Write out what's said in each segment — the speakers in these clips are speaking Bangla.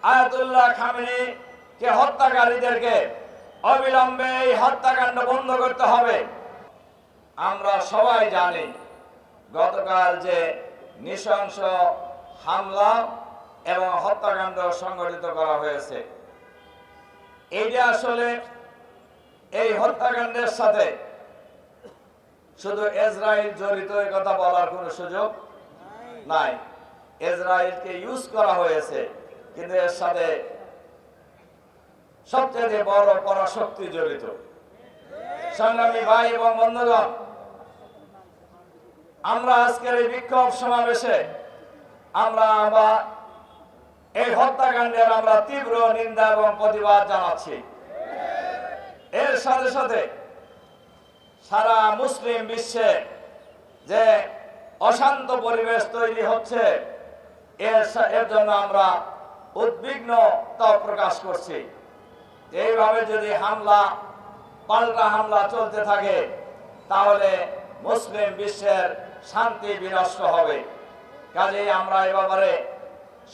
আয়াতুল্লাহ খামেনি কে হত্যাকারীদেরকে অবিলম্বে এই হত্যাকাণ্ড বন্ধ করতে হবে। আমরা সবাই জানি গতকাল যে নৃশংস হামলা এবং হত্যাকাণ্ড সংঘটিত করা হয়েছে, এইটা আসলে এই হত্যাকাণ্ডের সাথে শুধু ইসরায়েল জড়িত এই কথা বলার কোনো সুযোগ নাই। ইসরায়েলকে ইউজ করা হয়েছে, কিন্তু এর সাথে সবচেয়ে বড় পরাশক্তি জড়িত। সংগ্রামী ভাই এবং বন্ধুগণ, আমরা আজকের এই বিক্ষোভ সমাবেশে আমরা এই হত্যাকাণ্ডের আমরা তীব্র নিন্দা এবং প্রতিবাদ জানাচ্ছি। এর সাথে সাথে সারা মুসলিম বিশ্বে যে অশান্ত পরিবেশ তৈরি হচ্ছে, এর জন্য আমরা উদ্বিগ্নতা প্রকাশ করছি। এইভাবে যদি পাল্টা হামলা চলতে থাকে, তাহলে মুসলিম বিশ্বের শান্তি বিনষ্ট হবে। কাজেই আমরা এ ব্যাপারে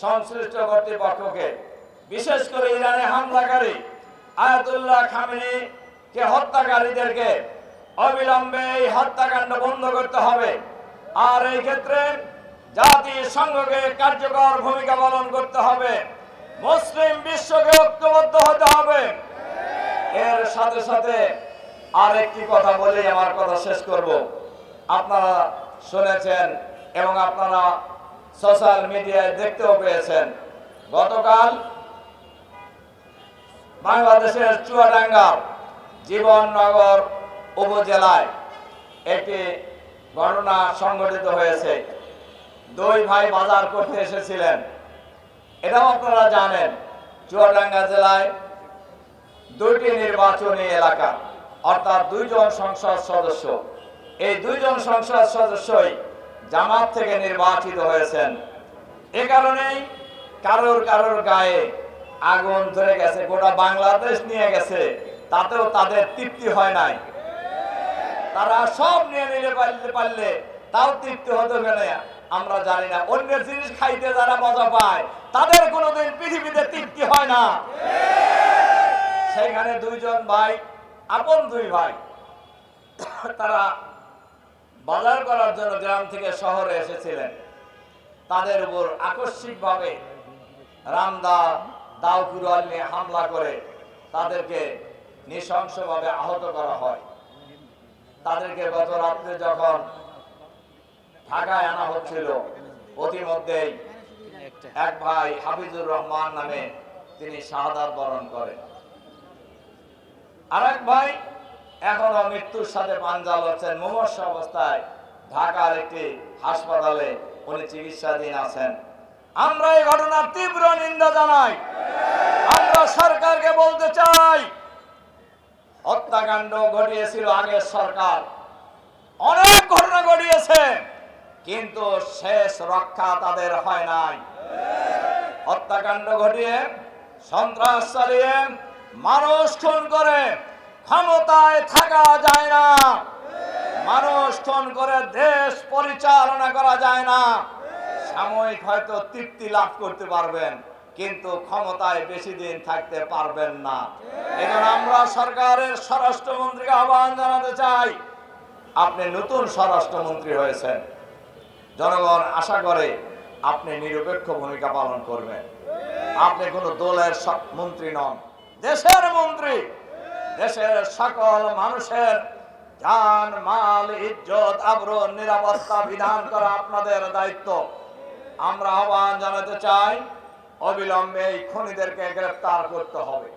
সংশ্লিষ্ট কর্তৃপক্ষকে, বিশেষ করে ইরানে হামলাকারী আয়াতুল্লাহ খামেনি কে হত্যাকারীদেরকে অবিলম্বে এই হত্যাকাণ্ড বন্ধ করতে হবে। আর এই ক্ষেত্রে জাতিসংঘকে কার্যকর ভূমিকা পালন করতে হবে। মুসলিম বিশ্বকে ঐক্যবদ্ধ হতে হবে। এর সাথে সাথে আরেকটি কথা বলে আমার কথা শেষ করব। আপনারা শুনেছেন এবং আপনারা সোশ্যাল মিডিয়ায় দেখতেও পেয়েছেন, গতকাল বাংলাদেশের চুয়াডাঙ্গার জীবননগর উপজেলায় একটি ঘটনা সংঘটিত হয়েছে। দুই ভাই বাজার করতে এসেছিলেন। এটাও আপনারা জানেন, চুয়াডাঙ্গা জেলায় দুইটি নির্বাচনী এলাকা, অর্থাৎ দুইজন সংসদ সদস্য। এই দুইজন সংসদ সদস্যই জামাত থেকে নির্বাচিত হয়েছেন। এ কারণেই কারোর গায়ে আগুন ধরে গেছে, গোটা বাংলাদেশ নিয়ে গেছে, তাতেও তাদের তৃপ্তি হয় নাই। তারা সব নিয়ে নিতে পারলে তাও তৃপ্তি হতে গেলে আমরা জানি না। অন্যের জিনিস খাইতে যারা মজা পায়, তাদের কোনোদিন পৃথিবীতে তৃপ্তি হয় না। সেখানে দুইজন ভাই, আপন দুই ভাই, তারা বাজার করার জন্য গ্রাম থেকে শহরে এসেছিলেন। তাদের উপর আকস্মিকভাবে রামদা দাও কুড়াল নিয়ে হামলা করে তাদেরকে নৃশংসভাবে আহত করা হয়। তাদেরকে গত রাত্রে যখন ঢাকায় আনা হচ্ছিল, প্রতিমধ্যেই এক ভাই হাফিজুর রহমান নামে তিনি শাহাদাত বরণ করেন। আরেক ভাই এখনো মৃত্যুর সাথে পাঞ্জা লড়ছেন। মুমূর্ষু অবস্থায় ঢাকার একটি হাসপাতালে উনি চিকিৎসাধীন আছেন। আমরা এই ঘটনার তীব্র নিন্দা জানাই। আমরা সরকারকে বলতে চাই, হত্যাকাণ্ড ঘটিয়েছিল আগের সরকার, অনেক ঘটনা ঘটিয়েছে, কিন্তু শেষ রক্ষা তাদের হয় নাই। হত্যাকাণ্ড ঘটিয়ে, সন্ত্রাস চালিয়ে, মানুষ খুন করে ক্ষমতায় থাকা যায় না। মানুষ খুন করে দেশ পরিচালনা করা যায় না। সাময়িক হয়তো তৃপ্তি লাভ করতে পারবেন, কিন্তু ক্ষমতায় বেশি দিন থাকতে পারবেন না। এখন আমরা সরকারের স্বরাষ্ট্রমন্ত্রীকে আহ্বান জানাতে চাই, আপনি নতুন স্বরাষ্ট্রমন্ত্রী হয়েছেন, জনগণ আশা করে আপনি নিরপেক্ষ ভূমিকা পালন করবেন। আপনি কোনো দলের মন্ত্রী নন, দেশের মন্ত্রী। দেশের সকল মানুষের জান, মাল, ইজ্জত, আবরু, নিরাপত্তা বিধান করা আপনাদের দায়িত্ব। আমরা আহ্বান জানাতে চাই, অবিলম্বে এই খুনিদেরকে গ্রেফতার করতে হবে।